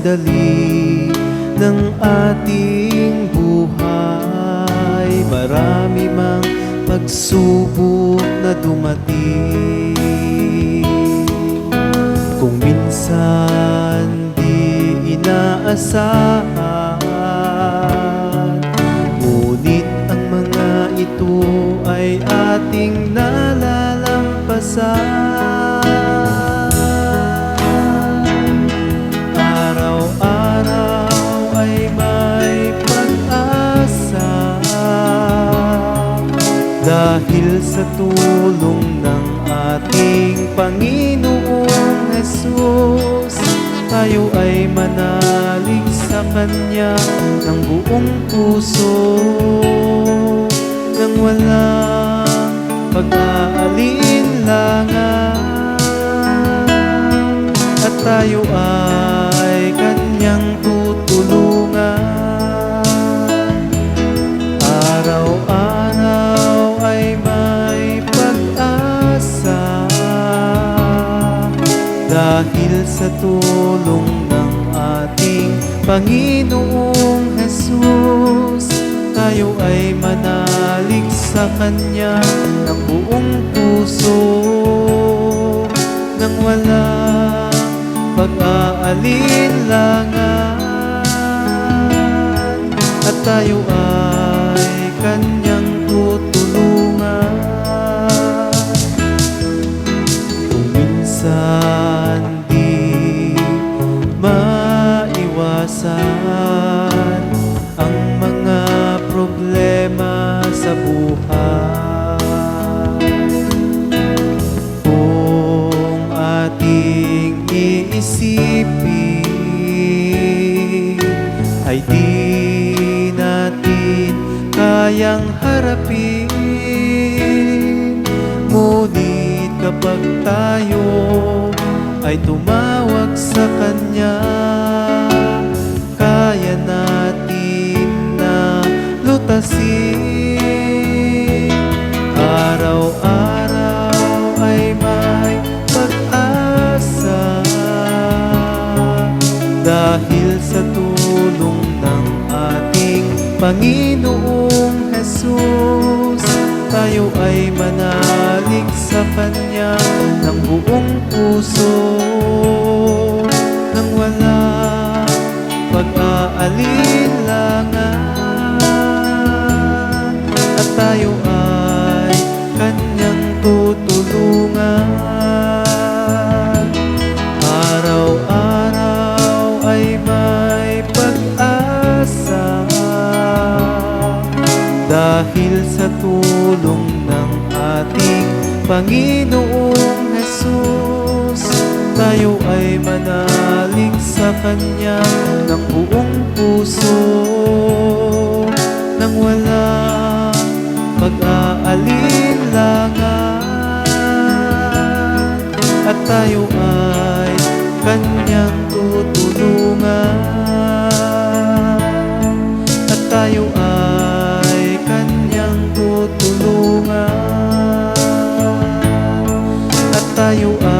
sandali ng ating buhay. Marami mang pagsubok na dumating. Kung minsan di inaasahan, ngunit ang mga ito ay ating nalalampasan. Araw-araw ay may pag-asa dahil sa tulong ng ating Panginoong Hesus. Tayo ay manalig sa Kanya ng buong puso, nang walang pag-aalinlangan, at tayo ay Kanyang tutulungan. Araw-araw ay may pag-asa dahil sa tulong ng ating Panginoong Hesus. Tayo ay manalig sa Kanya ng buong puso, nang walang pag-aalinlangan, at tayo ay Kanyang tutulungan. Kung minsan di maiwasan ang mga problema sa buhay, kung ating iisipin ay di natin kayang harapin. Ngunit kapag tayo ay tumawag sa Kanya, kaya natin na lutasin. Araw-araw ay may pag-asa dahil sa tulong ng ating Panginoong Hesus. Tayo ay manalig sa Kanya ng buong puso, nang walang pag-aalinlangan, at tayo ay Kanyang tutulungan. Araw-araw ay may pag-asa dahil sa tulong ng ating Panginoong Hesus. Tayo ay manalig sa Kanya ng buong puso, nang walang pag-aalinlangan, at tayo ay Kanyang tutulungan. At tayo ay Kanyang tutulungan. At tayo ay